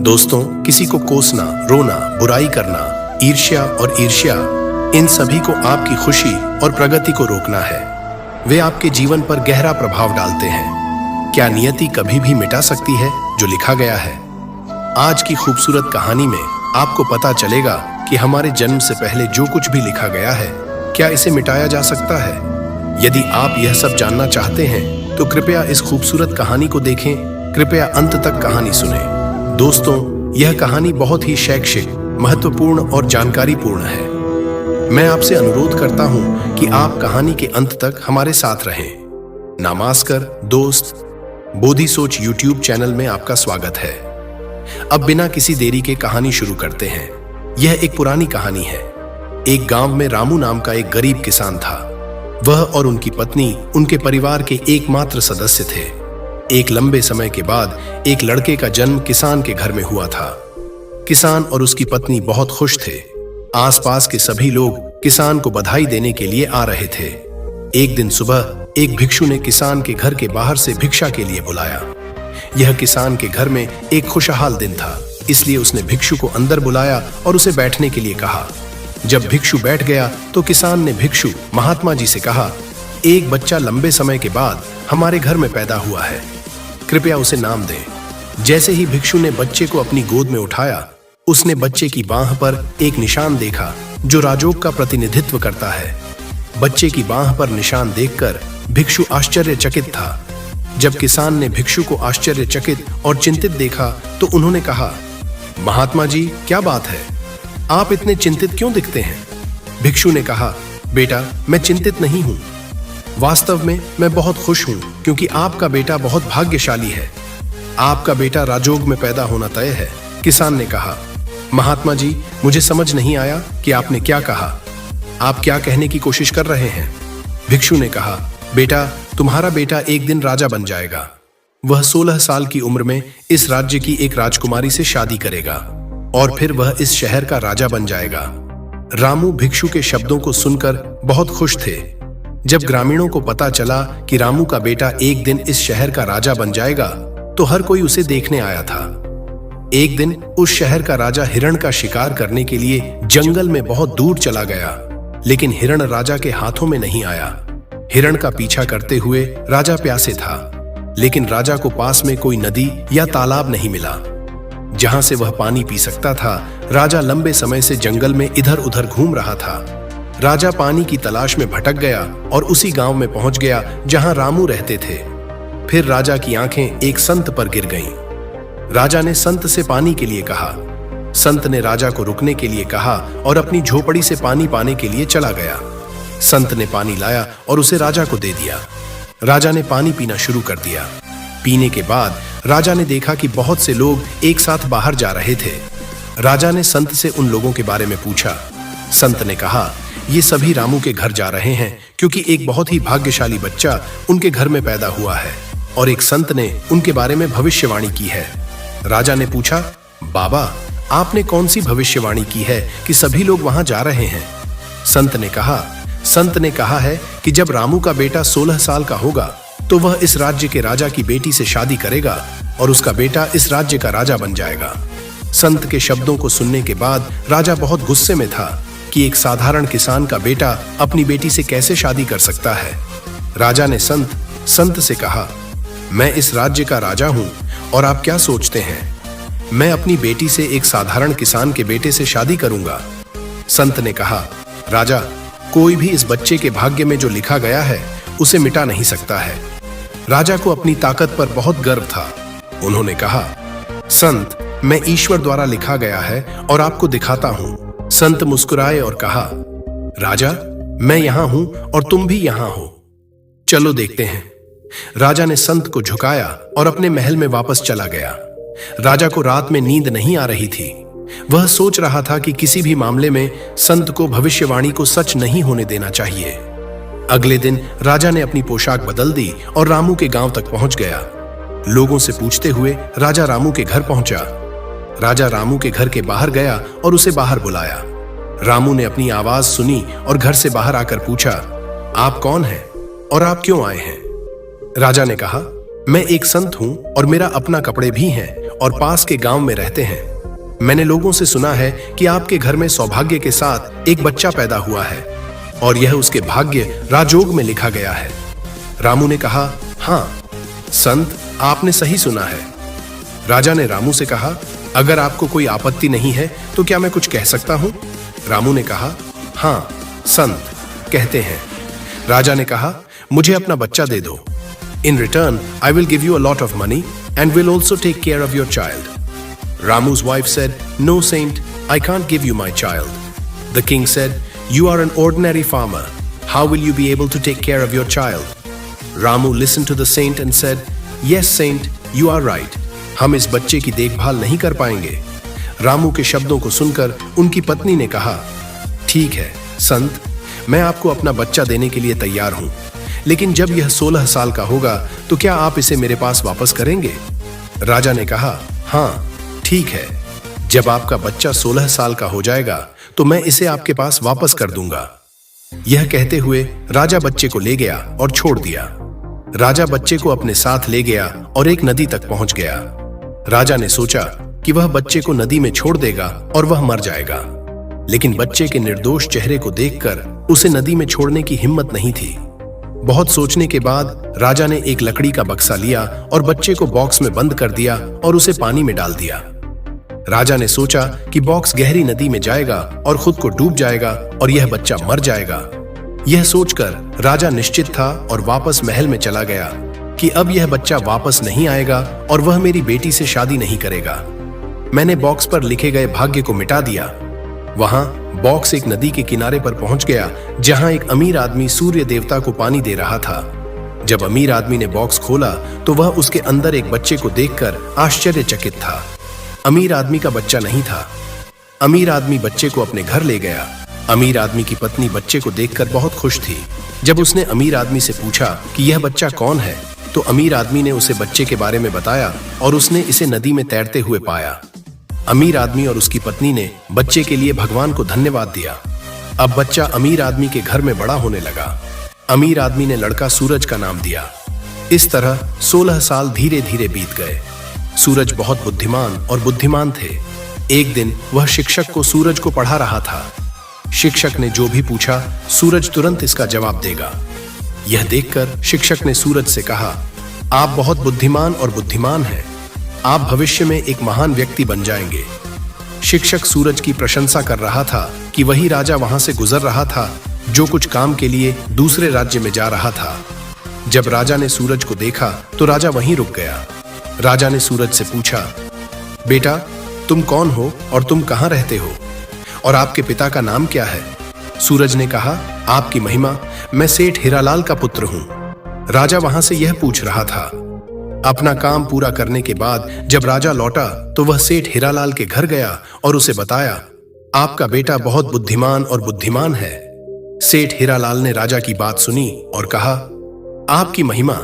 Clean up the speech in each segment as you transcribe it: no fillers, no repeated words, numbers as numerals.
दोस्तों, किसी को कोसना, रोना, बुराई करना, ईर्ष्या, इन सभी को आपकी खुशी और प्रगति को रोकना है। वे आपके जीवन पर गहरा प्रभाव डालते हैं। क्या नियति कभी भी मिटा सकती है जो लिखा गया है? आज की खूबसूरत कहानी में आपको पता चलेगा कि हमारे जन्म से पहले जो कुछ भी लिखा गया है, क्या इसे मिटाया जा सकता है? यदि आप यह सब जानना चाहते हैं तो कृपया इस खूबसूरत कहानी को देखें। कृपया अंत तक कहानी सुनें। दोस्तों, यह कहानी बहुत ही शैक्षिक, महत्वपूर्ण और जानकारीपूर्ण है। मैं आपसे अनुरोध करता हूं कि आप कहानी के अंत तक हमारे साथ रहें। नमस्कार दोस्त, बोधि सोच यूट्यूब चैनल में आपका स्वागत है। अब बिना किसी देरी के कहानी शुरू करते हैं। यह एक पुरानी कहानी है। एक गांव में रामू नाम का एक गरीब किसान था। वह और उनकी पत्नी उनके परिवार के एकमात्र सदस्य थे। एक लंबे समय के बाद एक लड़के का जन्म किसान के घर में हुआ था। किसान और उसकी पत्नी बहुत खुश थे। आसपास के सभी लोग किसान को बधाई देने के लिए आ रहे थे। एक दिन सुबह एक भिक्षु ने किसान के घर के बाहर से भिक्षा के लिए बुलाया। यह किसान के घर में एक खुशहाल दिन था, इसलिए उसने भिक्षु को अंदर बुलाया और उसे बैठने के लिए कहा। जब भिक्षु बैठ गया तो किसान ने भिक्षु महात्मा जी से कहा, एक बच्चा लंबे समय के बाद हमारे घर में पैदा हुआ है, कृपया उसे नाम दें। जैसे ही भिक्षु ने बच्चे को अपनी गोद में उठाया, उसने बच्चे की बांह पर एक निशान देखा जो राजयोग का प्रतिनिधित्व करता है। बच्चे की बांह पर निशान देखकर भिक्षु आश्चर्यचकित था। जब किसान ने भिक्षु को आश्चर्यचकित और चिंतित देखा तो उन्होंने कहा, महात्मा जी, क्या बात है? आप इतने चिंतित क्यों दिखते हैं? भिक्षु ने कहा, बेटा, मैं चिंतित नहीं हूं। वास्तव में मैं बहुत खुश हूं क्योंकि आपका बेटा बहुत भाग्यशाली है। आपका बेटा राजयोग में पैदा होना तय है। किसान ने कहा, महात्मा जी, मुझे समझ नहीं आया कि आपने क्या कहा। आप क्या कहने की कोशिश कर रहे हैं? भिक्षु ने कहा, बेटा, तुम्हारा बेटा एक दिन राजा बन जाएगा। वह 16 साल की उम्र में इस राज्य की एक राजकुमारी से शादी करेगा और फिर वह इस शहर का राजा बन जाएगा। रामू भिक्षु के शब्दों को सुनकर बहुत खुश थे। जब ग्रामीणों को पता चला कि रामू का बेटा एक दिन इस शहर का राजा बन जाएगा तो हर कोई उसे देखने आया था। एक दिन उस शहर का राजा हिरण का शिकार करने के लिए जंगल में बहुत दूर चला गया, लेकिन हिरण राजा के हाथों में नहीं आया। हिरण का पीछा करते हुए राजा प्यासे था, लेकिन राजा को पास में कोई नदी या तालाब नहीं मिला जहां से वह पानी पी सकता था। राजा लंबे समय से जंगल में इधर उधर घूम रहा था। राजा पानी की तलाश में भटक गया और उसी गांव में पहुंच गया जहां रामू रहते थे। फिर राजा की आंखें एक संत पर गिर गईं। राजा ने संत से पानी के लिए कहा। संत ने राजा को रुकने के लिए कहा और अपनी झोपड़ी से पानी पाने के लिए चला गया। संत ने पानी लाया और उसे राजा को दे दिया। राजा ने पानी पीना शुरू कर दिया। पीने के बाद राजा ने देखा कि बहुत से लोग एक साथ बाहर जा रहे थे। राजा ने संत से उन लोगों के बारे में पूछा। संत ने कहा, ये सभी रामू के घर जा रहे हैं क्योंकि एक बहुत ही भाग्यशाली बच्चा उनके घर में पैदा हुआ है और एक संत ने उनके बारे में भविष्यवाणी की है। राजा ने पूछा, बाबा, आपने कौन सी भविष्यवाणी की है कि सभी लोग वहां जा रहे हैं? संत ने कहा है कि जब रामू का बेटा 16 साल का होगा तो वह इस राज्य के राजा की बेटी से शादी करेगा और उसका बेटा इस राज्य का राजा बन जाएगा। संत के शब्दों को सुनने के बाद राजा बहुत गुस्से में था कि एक साधारण किसान का बेटा अपनी बेटी से कैसे शादी कर सकता है। राजा ने संत से कहा, मैं इस राज्य का राजा हूं और आप क्या सोचते हैं, मैं अपनी बेटी से एक साधारण किसान के बेटे से शादी करूंगा? संत ने कहा, राजा, कोई भी इस बच्चे के भाग्य में जो लिखा गया है उसे मिटा नहीं सकता है। राजा को अपनी ताकत पर बहुत गर्व था। उन्होंने कहा, संत, मैं ईश्वर द्वारा लिखा गया है और आपको दिखाता हूं। संत मुस्कुराए और कहा, राजा, मैं यहां हूं और तुम भी यहां हो, चलो देखते हैं। राजा ने संत को झुकाया और अपने महल में वापस चला गया। राजा को रात में नींद नहीं आ रही थी। वह सोच रहा था कि किसी भी मामले में संत को भविष्यवाणी को सच नहीं होने देना चाहिए। अगले दिन राजा ने अपनी पोशाक बदल दी और रामू के गांव तक पहुंच गया। लोगों से पूछते हुए राजा रामू के घर पहुंचा। राजा रामू के घर के बाहर गया और उसे बाहर बुलाया। रामू ने अपनी आवाज सुनी और घर से बाहर आकर पूछा, आप कौन हैं और आप क्यों आए हैं? राजा ने कहा, मैं एक संत हूँ और मेरा अपना कपड़े भी हैं और पास के गांव में रहते हैं। मैंने लोगों से सुना है कि आपके घर में सौभाग्य के साथ एक बच्चा पैदा हुआ है और यह उसके भाग्य राजयोग में लिखा गया है। रामू ने कहा, हाँ संत, आपने सही सुना है। राजा ने रामू से कहा, अगर आपको कोई आपत्ति नहीं है तो क्या मैं कुछ कह सकता हूं? रामू ने कहा, हाँ संत, कहते हैं। राजा ने कहा, मुझे अपना बच्चा दे दो। In return, I will give you a lot of money and will also take care of your child. Ramu's wife said, no saint, I can't give you my child. The king said, you are an ordinary farmer. How will you be able to take care of your child? Ramu listened to the saint and said, yes saint, you are right. हम इस बच्चे की देखभाल नहीं कर पाएंगे। रामू के शब्दों को सुनकर उनकी पत्नी ने कहा, ठीक है संत, मैं आपको अपना बच्चा देने के लिए तैयार हूं, लेकिन जब यह 16 साल का होगा तो क्या आप इसे मेरे पास वापस करेंगे? राजा ने कहा, हाँ ठीक है, जब आपका बच्चा 16 साल का हो जाएगा तो मैं इसे आपके पास वापस कर दूंगा। यह कहते हुए राजा बच्चे को ले गया और छोड़ दिया। राजा बच्चे को अपने साथ ले गया और एक नदी तक पहुंच गया। राजा ने सोचा कि वह बच्चे को नदी में छोड़ देगा और वह मर जाएगा, लेकिन बच्चे के निर्दोष चेहरे को देखकर उसे नदी में छोड़ने की हिम्मत नहीं थी। बहुत सोचने के बाद राजा ने एक लकड़ी का बक्सा लिया और बच्चे को बॉक्स में बंद कर दिया और उसे पानी में डाल दिया। राजा ने सोचा कि बॉक्स गहरी नदी में जाएगा और खुद को डूब जाएगा और यह बच्चा मर जाएगा। यह सोचकर राजा निश्चित था और वापस महल में चला गया कि अब यह बच्चा वापस नहीं आएगा और वह मेरी बेटी से शादी नहीं करेगा। मैंने बॉक्स पर लिखे गए भाग्य को मिटा दिया। वहां बॉक्स एक नदी के किनारे पर पहुंच गया जहां एक अमीर आदमी सूर्य देवता को पानी दे रहा था। जब अमीर आदमी ने बॉक्स खोला तो वह उसके अंदर एक बच्चे को देखकर आश्चर्यचकित था। अमीर आदमी का बच्चा नहीं था। अमीर आदमी बच्चे को अपने घर ले गया। अमीर आदमी की पत्नी बच्चे को देखकर बहुत खुश थी। जब उसने अमीर आदमी से पूछा कि यह बच्चा कौन है, तो अमीर आदमी ने उसे बच्चे के बारे में बताया और उसने इसे नदी में तैरते हुए पाया। अमीर आदमी और उसकी पत्नी ने बच्चे के लिए भगवान को धन्यवाद दिया। अब बच्चा अमीर आदमी के घर में बड़ा होने लगा। अमीर आदमी ने लड़का सूरज का नाम दिया। इस तरह 16 साल धीरे धीरे बीत गए। सूरज बहुत बुद्धिमान थे। एक दिन वह शिक्षक को सूरज को पढ़ा रहा था। शिक्षक ने जो भी पूछा, सूरज तुरंत इसका जवाब देगा। यह देखकर शिक्षक ने सूरज से कहा, आप बहुत बुद्धिमान हैं। आप भविष्य में एक महान व्यक्ति बन जाएंगे। शिक्षक सूरज की प्रशंसा कर रहा था कि वही राजा वहां से गुजर रहा था जो कुछ काम के लिए दूसरे राज्य में जा रहा था। जब राजा ने सूरज को देखा तो राजा वहीं रुक गया। राजा ने सूरज से पूछा, बेटा तुम कौन हो और तुम कहां रहते हो और आपके पिता का नाम क्या है? सूरज ने कहा, आपकी महिमा, मैं सेठ हीरालाल का पुत्र हूं। राजा वहां से यह पूछ रहा था। अपना काम पूरा करने के बाद जब राजा लौटा तो वह सेठ हीरालाल के घर गया और उसे बताया, आपका बेटा बहुत बुद्धिमान है। सेठ हीरालाल ने राजा की बात सुनी और कहा, आपकी महिमा,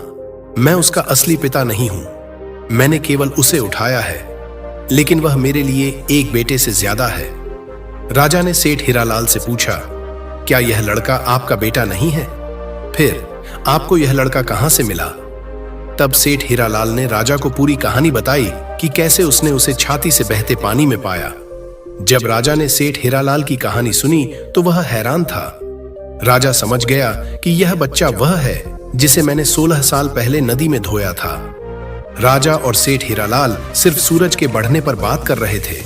मैं उसका असली पिता नहीं हूं। मैंने केवल उसे उठाया है, लेकिन वह मेरे लिए एक बेटे से ज्यादा है। राजा ने सेठ हीरालाल से पूछा, क्या यह लड़का आपका बेटा नहीं है? फिर आपको यह लड़का कहां से मिला? तब सेठ हीरालाल ने राजा को पूरी कहानी बताई कि कैसे उसने उसे छाती से बहते पानी में पाया। जब राजा ने सेठ हीरालाल की कहानी सुनी तो वह हैरान था। राजा समझ गया कि यह बच्चा वह है जिसे मैंने 16 साल पहले नदी में धोया था। राजा और सेठ हीरालाल सिर्फ सूरज के बढ़ने पर बात कर रहे थे।